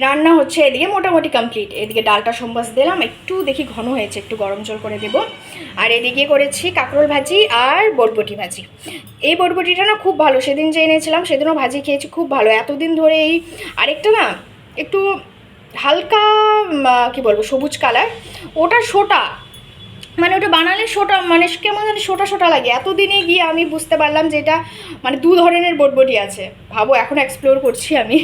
রান্না হচ্ছে এদিকে মোটামুটি কমপ্লিট। এদিকে ডালটা সম্বাস দিলাম, একটু দেখি ঘন হয়েছে, একটু গরম জল করে দেবো। আর এদিকে করেছি কাঁকরোল ভাজি আর বরবটি ভাজি। এই বরবটিটা না খুব ভালো, সেদিন যে এনেছিলাম সেদিনও ভাজি খেয়েছি, খুব ভালো এতদিন ধরে। এই আরেকটা না একটু হালকা কি বলবো সবুজ কালার, ওটা সোটা, মানে ওটা বানালে সোটা, মানে কেমন জানি সোটা সোটা লাগে। এতদিনে গিয়ে আমি বুঝতে পারলাম যে এটা মানে দু ধরনের বটবটি আছে। ভাবো এখন এক্সপ্লোর করছি আমি।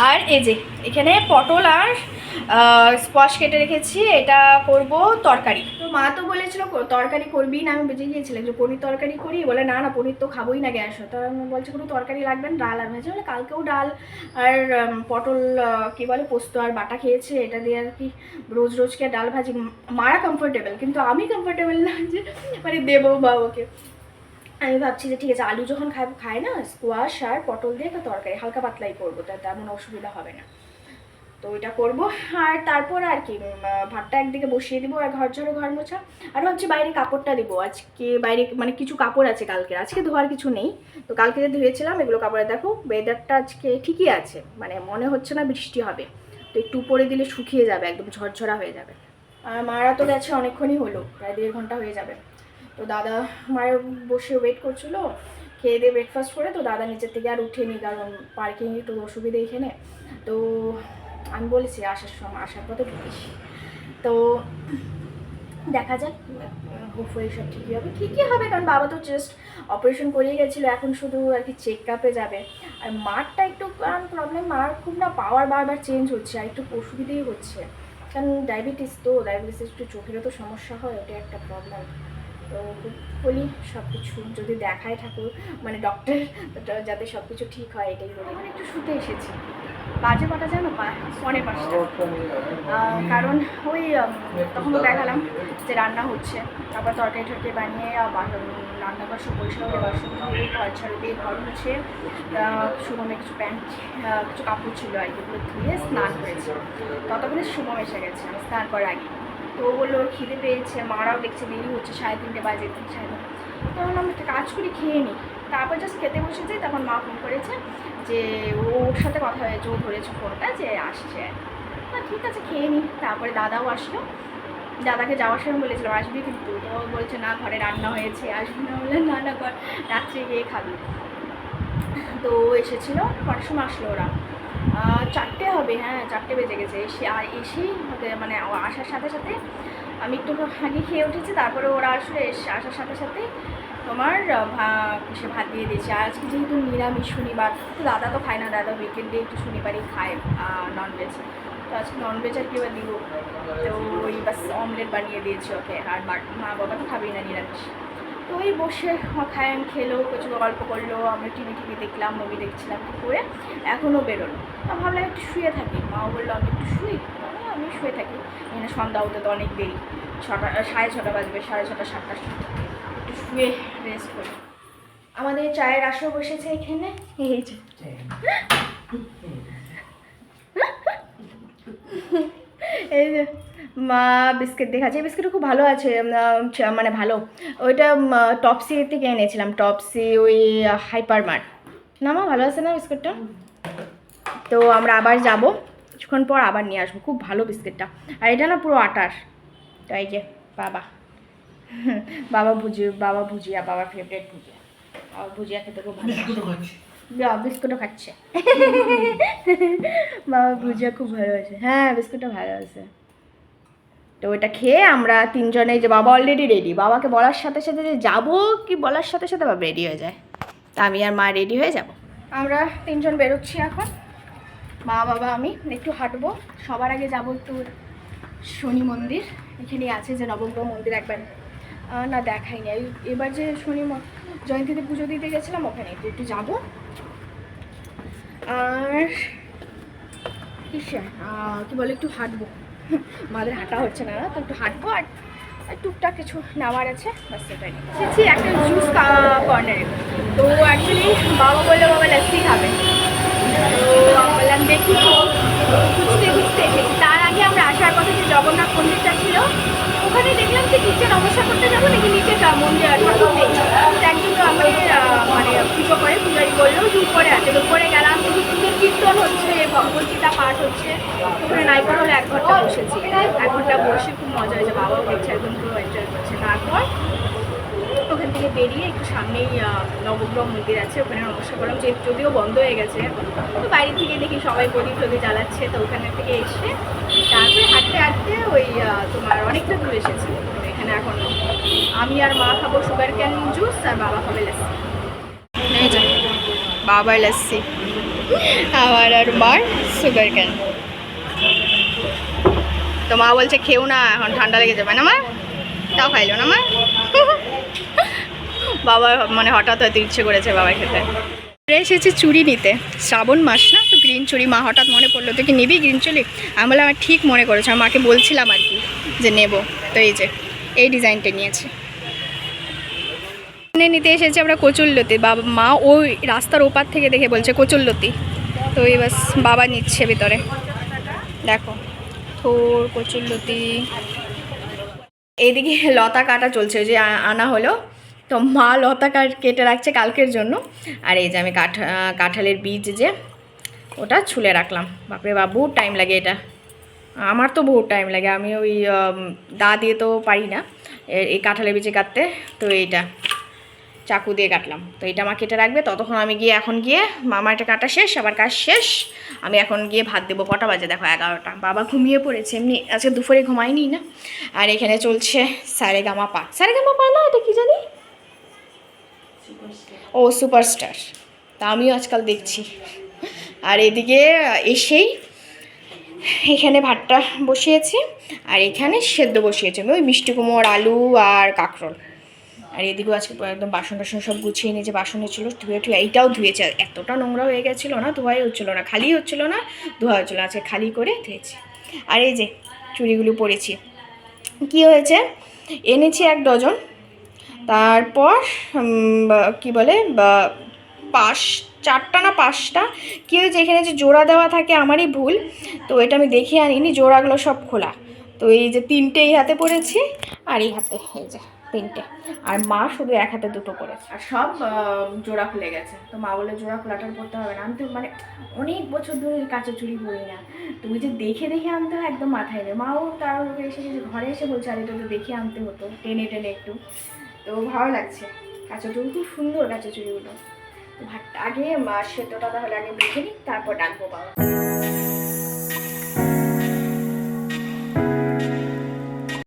আর এই যে এখানে পটল আর স্কোয়াশ কেটে রেখেছি, এটা করব তরকারি। তো মা তো বলেছিল তরকারি করবি না, আমি বুঝে গিয়েছিলাম যে পনির তরকারি করি, বলে না না পনির তো খাবোই না গ্যাস। তো আমি বলছি কোনো তরকারি লাগবে না, ডাল আর ভাজি। বলে কালকেও ডাল আর পটল কী বলে পোস্ত আর বাটা খেয়েছে, এটা দিয়ে আর কি রোজ রোজকে ডাল ভাজি। মারা কমফোর্টেবল, কিন্তু আমি কমফোর্টেবল না যে মানে দেবো বাবাকে। আমি ভাবছি যে ঠিক আছে আলু যখন খায় না, স্কোয়াশ আর পটল দিয়ে একটা তরকারি হালকা পাতলাই করবো, তার তেমন অসুবিধা হবে না। তো ওইটা করবো। আর তারপর আর কি ভাতটা একদিকে বসিয়ে দিব, আর ঘর ঝাড়ু ঘর মোছা। আর ভাবছি বাইরে কাপড়টা দিব আজকে, বাইরে মানে কিছু কাপড় আছে কালকে, আজকে ধোয়ার কিছু নেই। তো কালকে যে ধুয়েছিলাম এগুলো কাপড়ে, দেখো ওয়েদারটা আজকে ঠিকই আছে, মানে মনে হচ্ছে না বৃষ্টি হবে। তো একটু উপরে দিলে শুকিয়ে যাবে, একদম ঝরঝরা হয়ে যাবে। আর মারা তো গেছে অনেকক্ষণই হলো, প্রায় 1.5 ঘন্টা হয়ে যাবে। তো দাদা মায়ের বসে ওয়েট করছিলো, খেয়ে দিয়ে ব্রেকফাস্ট করে। তো দাদা নিচের থেকে আর উঠেনি, কারণ পার্কিং একটু অসুবিধে এখানে। তো আমি বলেছি আসার পথে ঢুকিস। তো দেখা যাক, হোপফুলি সব ঠিকই হবে, ঠিকই হবে, কারণ বাবা তো জাস্ট অপারেশন করিয়ে গেছিলো, এখন শুধু আর কি চেক আপে যাবে। আর মারটা একটু প্রবলেম, মার খুব না পাওয়ার বারবার চেঞ্জ হচ্ছে, আর একটু অসুবিধেই হচ্ছে, কারণ ডায়াবেটিস, তো ডায়াবেটিস একটু চোখেরও তো সমস্যা হয়, ওটা একটা প্রবলেম। তো হোপফুলি সব কিছু যদি দেখায় ঠাকুর মানে ডক্টর, যাতে সব কিছু ঠিক হয় এটাই বলি। মানে একটু শুতে এসেছি, বাজে কটা জানো 5:30, কারণ ওই তখন তো দেখালাম যে রান্না হচ্ছে, তারপর তরকারি টরকারি বানিয়ে রান্নাঘর সব পরিষ্কার করে বাসন ধুয়ে ঘর ঝাড়ু দিয়ে ঘর মুছে শুভমে কিছু প্যান্ট কিছু কাপড় ছিল আর কি, এগুলো ধুয়ে স্নান করেছে। ততক্ষণে শুভম এসে গেছে আমি স্নান করার আগে। তো ও বললো খিদে পেয়েছে, মারাও দেখছে দেরি হচ্ছে, 3:30 বাজে, 3:30। তখন আমি একটা কাজ করি খেয়ে নিই, তারপর জাস্ট খেতে বসেছি। তখন মা ফোন করেছে যে ওর সাথে কথা হয়েছে, ও ধরেছে ফোনটা যে আসছে। ঠিক আছে খেয়ে নিই। তারপরে দাদাও আসলো, দাদাকে যাওয়ার সময় বলেছিলাম আসবি কিন্তু, তো বলছে না ঘরে রান্না হয়েছে আসবি না। বললেন না না কর, রাত্রে গিয়ে খাবি। তো এসেছিলো, কটার সময় আসলো ওরা? 4টে হবে, হ্যাঁ 4টে বেজে গেছে। এসেই মানে আসার সাথে সাথে আমি একটু আগে খেয়ে উঠেছি, তারপরে ওরা আসলে আসার সাথে সাথে তোমার সে ভাত দিয়ে দিয়েছে। আর আজকে যেহেতু নিরামিষ শনিবার, তো দাদা তো খায় না, দাদা উইকেন্ডে একটু শনিবারই খায় ননভেজ। তো আজকে ননভেজ আর কি বা দিব, তো ওই বাস অমলেট বানিয়ে দিয়েছে ওকে। আর মা বাবা তো খাবেই না নিরামিষ। তো ওই বসে খায়, খেলো, কিছু গল্প করলো, আমরা টিভি দেখলাম, মুভি দেখছিলাম, করে এখনও বেরোলো। তো ভাবলাম একটু শুয়ে থাকি, মাও বললো আমি একটু শুই, আমি শুয়ে থাকি। এখানে সন্ধ্যা হতে তো অনেক দেরি, 6:30 বাজবে, 6:30 7টা, একটু শুয়ে রেস্ট করি। আমাদের চায়ের আসর বসেছে এখানে, এই যে এই যে মা বিস্কিট দেখাচ্ছে, বিস্কিটটা খুব ভালো আছে, মানে ভালো। ওইটা টপসি থেকে এনেছিলাম, টপসি ওই হাইপার মার্ট না, মা ভালো আছে না বিস্কিটটা? তো আমরা আবার যাব কিছুক্ষণ পর, আবার নিয়ে আসবো, খুব ভালো বিস্কিটটা। আর এটা না পুরো আটার। তো এই যে বাবা ভুজিয়া, বাবার ফেভারিট ভুজিয়া। ভুজিয়া খেতে খুব ভালো, বিস্কুটও খাচ্ছে বাবা ভুজিয়া খুব ভালো আছে, হ্যাঁ বিস্কুটটা ভালো আছে। তো ওইটা খেয়ে আমরা তিনজনে, যে বাবা অলরেডি রেডি, বাবাকে বলার সাথে সাথে যে যাবো কি বলার সাথে সাথে বাবা রেডি হয়ে যায়। তা আমি আর মা রেডি হয়ে যাব, আমরা তিনজন বেরোচ্ছি এখন, মা বাবা আমি। একটু হাঁটবো, সবার আগে যাব একটু শনি মন্দির, এখানেই আছে যে নবগ্রহ মন্দির, একবার না দেখাই না, এবার যে শনি জয়ন্তীতে পুজো দিতে গেছিলাম ওখানে একটু যাবো। আর কিসে কী বলে একটু হাঁটবো, আমাদের হাঁটা হচ্ছে না, তো একটু হাঁটবো। আর টুকটাক কিছু নেওয়ার আছে, বাস সেটাই। এসেছি একটা জুস কর্নারে। তো অ্যাকচুয়ালি বাবা বললো বাবা লাস্সি খাবে, তো বললাম দেখি, খুঁজতে এসেছি। তার আগে আমরা আসার পথে যে জগন্নাথ মন্দিরটা ছিল ওখানে দেখলাম যে নিচে নমস্কার করতে যাবো নাকি, নিচে মন্দির ঠাকুর নেই। একজন আমাদের মানে পুজো করে, পূজারি বললো যে উপরে আছে। উপরে গেলাম, দেখি সুন্দর কীর্তন হচ্ছে, ভগবদ্গীতা পাঠ হচ্ছে, নবগ্রহ মন্দির আছে, ওখানে নমস্কার করলাম, যে যদিও বন্ধ হয়ে গেছে, তো বাইরে থেকে দেখি সবাই প্রদীপ টদীপ জ্বালাচ্ছে, তো ওখানে থেকে এসে তারপরে হাঁটতে হাঁটতে ওই তোমার অনেকটা দূর এসেছি। এখানে এখন আমি আর মা খাবো সুগার ক্যান জুস, আর বাবা খাবে লাস্সি। বাবার লাস্সি, আমার আর মার সুগার ক্যান। তো মা বলছে খেও না, এখন ঠান্ডা লেগে যাবে না মা, তাও খাইলো না মা। বাবা মানে হঠাৎ হয়তো ইচ্ছে করেছে বাবার খেতে। এসেছি চুড়ি নিতে, শ্রাবণ মাস না, তো গ্রিন চুড়ি। মা হঠাৎ মনে পড়লো তুই কি নিবি গ্রিন চুড়ি? আমি বললাম আমার ঠিক মনে করেছে, আমি মাকে বলছিলাম আর কি যে নেব। তো এই যে এই ডিজাইনটা নিয়েছি। নিতে এসেছি আমরা কচুরলতি। বাবা মা ওই রাস্তার ওপার থেকে দেখে বলছে কচুরলতি, তো এই বাস বাবা নিচ্ছে ভিতরে। দেখো থোর কচুরলতি। এইদিকে লতা কাটা চলছে, ওই যে আনা হলো, তো মা লতা কেটে রাখছে কালকের জন্য। আর এই যে আমি কাঁঠালের বীজ যে ওটা ছুলে রাখলাম। বাপরে বাপ বহুত টাইম লাগে এটা, আমার তো বহুত টাইম লাগে, আমি ওই দা দিয়ে তো পারি না এই কাঁঠালের বীজে কাটতে। তো এইটা চাকু দিয়ে কাটলাম, তো এটা মা কেটে রাখবে। ততক্ষণ আমি গিয়ে এখন গিয়ে মামার এটা কাটা শেষ, আবার কাজ শেষ, আমি এখন গিয়ে ভাত দেবো। কটা বাজে দেখো 11টা। বাবা ঘুমিয়ে পড়েছে, এমনি আজকে দুপুরে ঘুমায়নি না। আর এখানে চলছে সারেগামাপা। সারেগামাপা না, এটা কি জানি, ও সুপারস্টার, তা আমিও আজকাল দেখছি। আর এদিকে এসেই এখানে ভাতটা বসিয়েছি, আর এখানে সেদ্ধ বসিয়েছি আমি ওই মিষ্টি কুমড়োর, আলু আর কাঁকরোল। আর এদিকেও আজকে একদম বাসন টাসন সব গুছিয়ে নিয়েছে, বাসনে ছিল ধুয়ে টুয়ে, এইটাও ধুয়েছে। এতটা নোংরা হয়ে গেছিলো না, ধোয়াই হচ্ছিলো না, খালি হচ্ছিলো না, ধোয়া হচ্ছিলো, আজকে খালি করে ধুয়েছি। আর এই যে চুড়িগুলো পরেছি, কি হয়েছে, এনেছি 1 ডজন, তারপর কি বলে 4টা না 5টা, কী হয়েছে এখানে যে জোড়া দেওয়া থাকে, আমারই ভুল, তো এটা আমি দেখে আনিনি, জোড়াগুলো সব খোলা। তো এই যে 3টে এই হাতে পরেছি, আর এই হাতে এই যে 3টে, আর মা শুধু এক হাতে 2টো পরেছে, আর সব জোড়া খুলে গেছে। তো মা বলে জোড়া খোলাটার করতে হবে না। আমি তো মানে অনেক বছর ধরে কাঁচা চুড়ি পরি না, তো ওই যে দেখে দেখে আনতে হয়, একদম মাথায় নেই। মাও তার এসে ঘরে এসে বলছে আর এটা তো দেখে আনতে হতো, টেনে টেনে একটু। তো ভালো লাগছে, কাঁচা চুড়ি খুব সুন্দর, কাঁচা চুড়িগুলো। ভাতটা আগে সেদ্ধটা তাহলে আগে দেখে নিই, তারপর ডাকবো বাবা।